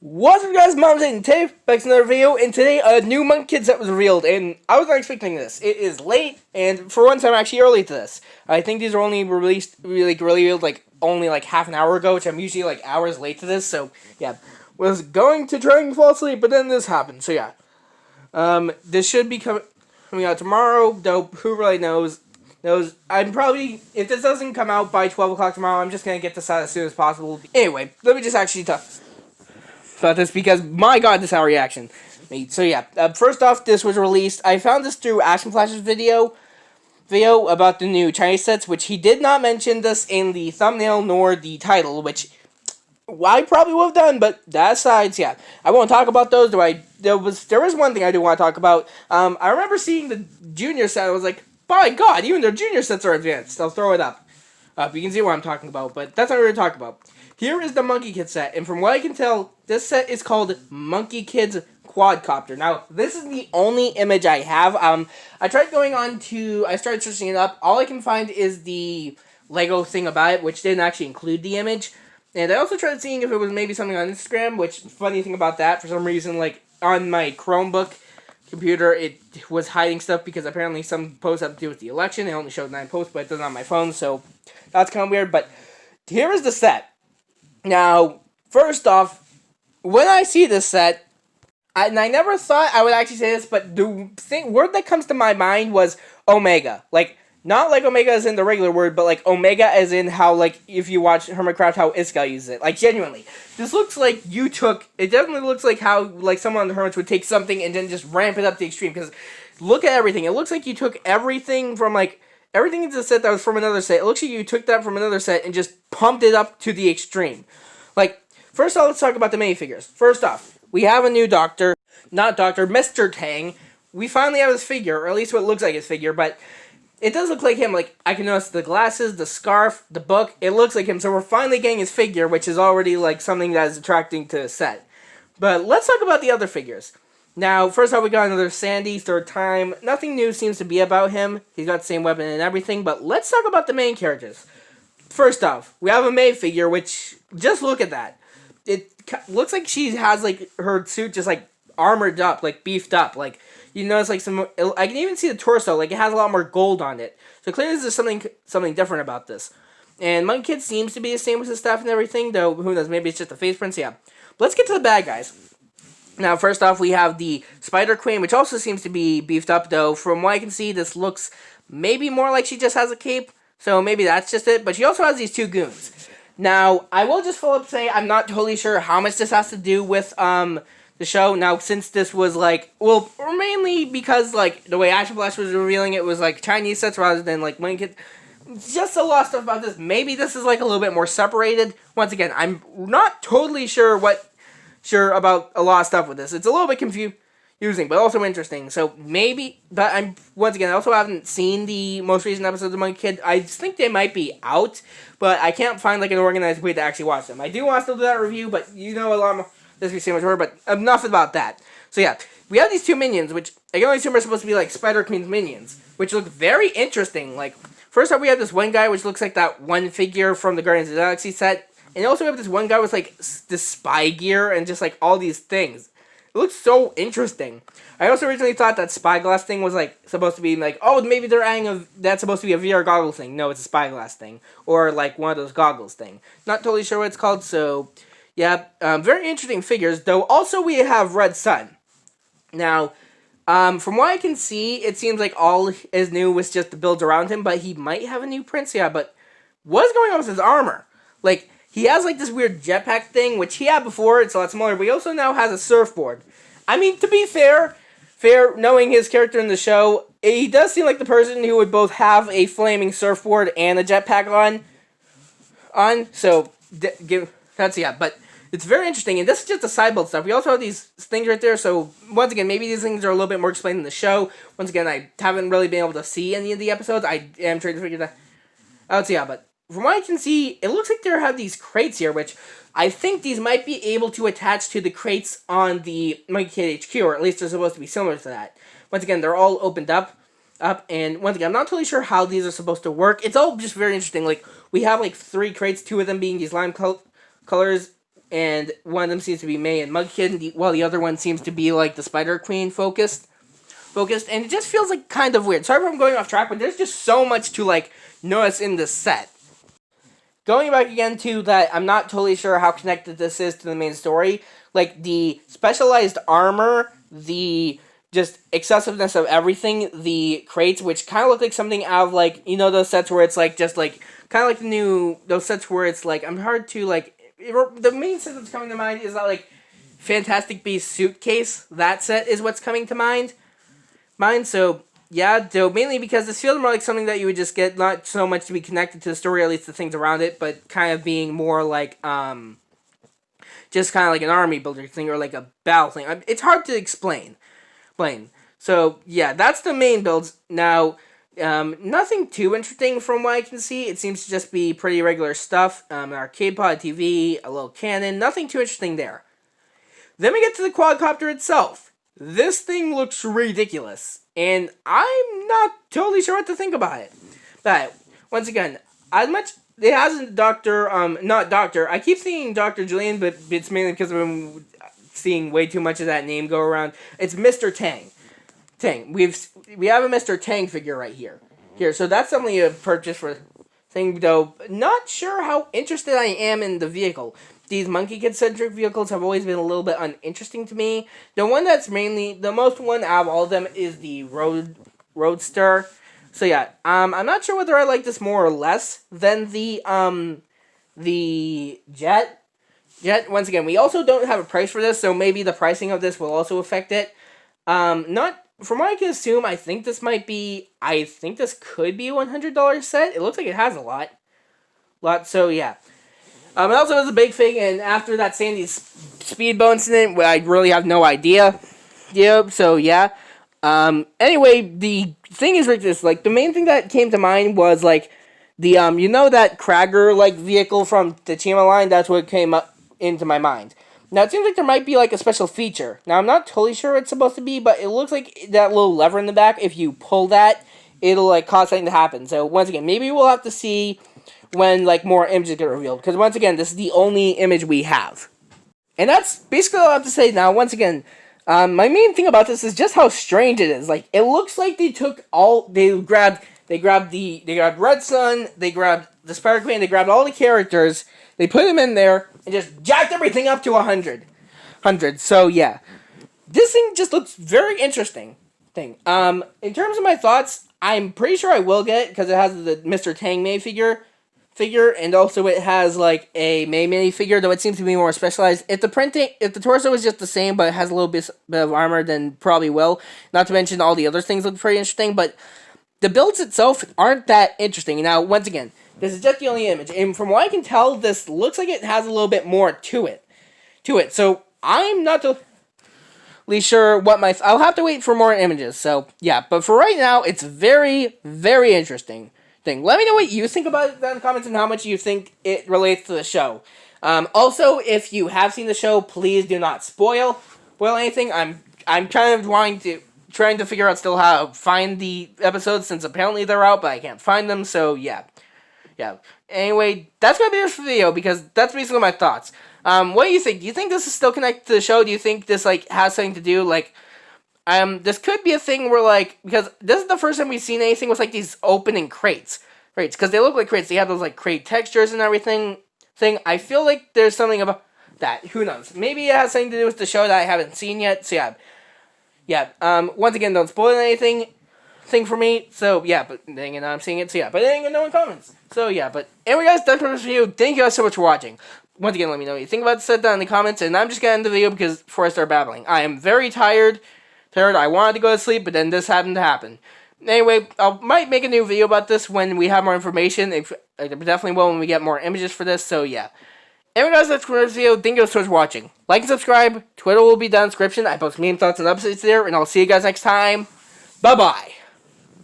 What's up guys, Mom's and Today, back to another video, and today a new Monkie set was revealed, and I was not expecting this. It is late, and for once I'm actually early to this. I think these are only released, revealed only half an hour ago, which I'm usually hours late to this, so yeah. Was going to try and fall asleep, but then this happened, so yeah. This should be coming out tomorrow, though who really knows. I'm probably, if this doesn't come out by 12 o'clock tomorrow, I'm just going to get this out as soon as possible. Anyway, let me just actually talk about this because, my god, this is our reaction made. So yeah, first off, this was released. I found this through Action Flash's video about the new Chinese sets, which he did not mention this in the thumbnail nor the title, which I probably would have done, but that aside, yeah, I won't talk about those. There is one thing I do want to talk about. I remember seeing the junior set. I was like, by god, even their junior sets are advanced. I'll throw it up. You can see what I'm talking about, but that's not what we're talking about. Here is the Monkie Kid set, and from what I can tell, this set is called Monkie Kid's Quadcopter. Now, this is the only image I have. I tried I started searching it up. All I can find is the Lego thing about it, which didn't actually include the image. And I also tried seeing if it was maybe something on Instagram, which, funny thing about that, for some reason, on my Chromebook computer, it was hiding stuff because apparently some posts have to do with the election. It only showed 9 posts, but it doesn't on my phone, so that's kind of weird. But here is the set. Now, first off, when I see this set, and I never thought I would actually say this, but the word that comes to my mind was Omega. Not Omega as in the regular word, but Omega as in how, if you watch Hermitcraft, how Iska uses it. Genuinely. This looks like it definitely looks like how, someone on the Hermits would take something and then just ramp it up to the extreme, because look at everything. It looks like you took everything from, everything into the set that was from another set. It looks like you took that from another set and just pumped it up to the extreme. First off, let's talk about the minifigures. First off, we have a new Mr. Tang. We finally have his figure, or at least what looks like his figure, but it does look like him. I can notice the glasses, the scarf, the book. It looks like him, so we're finally getting his figure, which is already, something that is attracting to the set. But let's talk about the other figures. Now, first off, we got another Sandy, third time. Nothing new seems to be about him. He's got the same weapon and everything, but let's talk about the main characters. First off, we have a May figure, which, just look at that. It looks like she has, her suit just, armored up, beefed up. You notice, I can even see the torso. It has a lot more gold on it. So clearly there's something different about this. And Monkie Kid seems to be the same with his staff and everything, though who knows, maybe it's just the face prints, yeah. But let's get to the bad guys. Now, first off, we have the Spider Queen, which also seems to be beefed up, though. From what I can see, this looks maybe more like she just has a cape. So maybe that's just it. But she also has these two goons. Now, I will just full up say I'm not totally sure how much this has to do with the show. Now, since this was mainly because the way Action Flash was revealing it was Chinese sets rather than Monkie Kid. Just a lot of stuff about this. Maybe this is a little bit more separated. Once again, I'm not totally sure about a lot of stuff with this. It's a little bit confusing, but also interesting. So maybe, but I also haven't seen the most recent episodes of Monkie Kid. I think they might be out, but I can't find an organized way to actually watch them. I do want to still do that review, but a lot more. This will be so much more. But enough about that. So yeah, we have these two minions, which I can only assume are supposed to be Spider Queen's minions, which look very interesting. First off, we have this one guy which looks like that one figure from the Guardians of the Galaxy set, and also we have this one guy with this spy gear and just all these things. It looks so interesting. I also originally thought that spyglass thing was supposed to be oh, maybe they're adding that's supposed to be a VR goggle thing. No, it's a spyglass thing, or one of those goggles thing. Not totally sure what it's called. So yeah, very interesting figures. Though also we have Red Sun. Now, from what I can see, it seems all is new was just the builds around him, but he might have a new prince. Yeah, but what's going on with his armor? He has this weird jetpack thing, which he had before. It's a lot smaller, but he also now has a surfboard. I mean, to be fair, knowing his character in the show, he does seem like the person who would both have a flaming surfboard and a jetpack on. So, but it's very interesting. And this is just the side build stuff. We also have these things right there. So, once again, maybe these things are a little bit more explained in the show. Once again, I haven't really been able to see any of the episodes. I am trying to figure that out. So, yeah, but from what I can see, it looks like there have these crates here, which I think these might be able to attach to the crates on the Monkie Kid HQ, or at least they're supposed to be similar to that. Once again, they're all opened up, and once again, I'm not totally sure how these are supposed to work. It's all just very interesting. We have 3 crates, 2 of them being these lime colors, and one of them seems to be May and Monkie Kid, while the other one seems to be like the Spider Queen focused, and it just feels like kind of weird. Sorry if I'm going off track, but there's just so much to like notice in this set. Going back again to that, I'm not totally sure how connected this is to the main story. Like, the specialized armor, the just excessiveness of everything, the crates, which kind of look like something out of, like, you know, those sets where it's, like, just, like, kind of like the new, those sets where it's, like, I'm hard to, like, the main set that's coming to mind is that, like, Fantastic Beasts suitcase. That set is what's coming to mind. So, yeah, so mainly because this feels more like something that you would just get, not so much to be connected to the story, or at least the things around it, but kind of being more like, just kind of like an army builder thing, or like a battle thing. It's hard to explain. So, yeah, that's the main builds. Now, nothing too interesting from what I can see. It seems to just be pretty regular stuff. An arcade pod, TV, a little cannon, nothing too interesting there. Then we get to the quadcopter itself. This thing looks ridiculous, and I'm not totally sure what to think about it. But, once again, as much, it hasn't not Doctor, I keep seeing Dr. Julian, but it's mainly because I'm seeing way too much of that name go around. It's Mr. Tang. We have a Mr. Tang figure right here. So that's something to purchase for thing, though. Not sure how interested I am in the vehicle. These Monkie Kid-centric vehicles have always been a little bit uninteresting to me. The one that's mainly, the most one out of all of them is the Roadster. So yeah, I'm not sure whether I like this more or less than the Jet. Once again, we also don't have a price for this, so maybe the pricing of this will also affect it. Not, from what I can assume, I think this could be a $100 set. It looks like it has a lot, so yeah. It also was a big thing, and after that Sandy's speedboat incident, I really have no idea. So yeah. Anyway, the thing is like this, like, the main thing that came to mind was, like, the, you know that Kragger, like, vehicle from the Chima line? That's what came up into my mind. Now, it seems like there might be, like, a special feature. Now, I'm not totally sure what it's supposed to be, but it looks like that little lever in the back, if you pull that, it'll, like, cause something to happen. So, once again, maybe we'll have to see when, like, more images get revealed. Because, once again, this is the only image we have. And that's basically all I have to say now. Once again, my main thing about this is just how strange it is. Like, it looks like they grabbed Red Sun, they grabbed the Spider Queen, they grabbed all the characters, they put them in there, and just jacked everything up to 100. So, yeah. This thing just looks very interesting. In terms of my thoughts, I'm pretty sure I will get it, because it has the Mr. Tang May figure, and also it has, like, a May Mini figure, though it seems to be more specialized. If the torso is just the same, but it has a little bit of armor, then probably will. Not to mention all the other things look pretty interesting, but the builds itself aren't that interesting. Now, once again, this is just the only image, and from what I can tell, this looks like it has a little bit more to it. So, I'm not totally sure what I'll have to wait for more images, so, yeah. But for right now, it's very, very interesting. Let me know what you think about it in the comments and how much you think it relates to the show. Also, if you have seen the show, please do not spoil anything. I'm kind of trying to figure out still how to find the episodes, since apparently they're out, but I can't find them, so yeah. Anyway, that's gonna be it for the video, because that's basically my thoughts. What do you think? Do you think this is still connected to the show? Do you think this, like, has something to do, like, this could be a thing where, like, because this is the first time we've seen anything with, like, these opening crates, because they look like crates. They have those, like, crate textures and everything. I feel like there's something about that. Who knows? Maybe it has something to do with the show that I haven't seen yet. So yeah. Once again, don't spoil anything for me. So yeah, but then again, I'm seeing it. So yeah, but then again, no one comments. So yeah, but anyway, guys, that's for this video. Thank you guys so much for watching. Once again, let me know what you think about it. Set down in the comments, and I'm just gonna end the video before I start babbling. I am very tired. I wanted to go to sleep, but then this happened to happen. Anyway, I might make a new video about this when we have more information. I definitely will when we get more images for this, so yeah. Anyway, guys, that's for this video. Thank you so much for watching. Like and subscribe. Twitter will be down in the description. I post meme thoughts and updates there, and I'll see you guys next time. Bye-bye.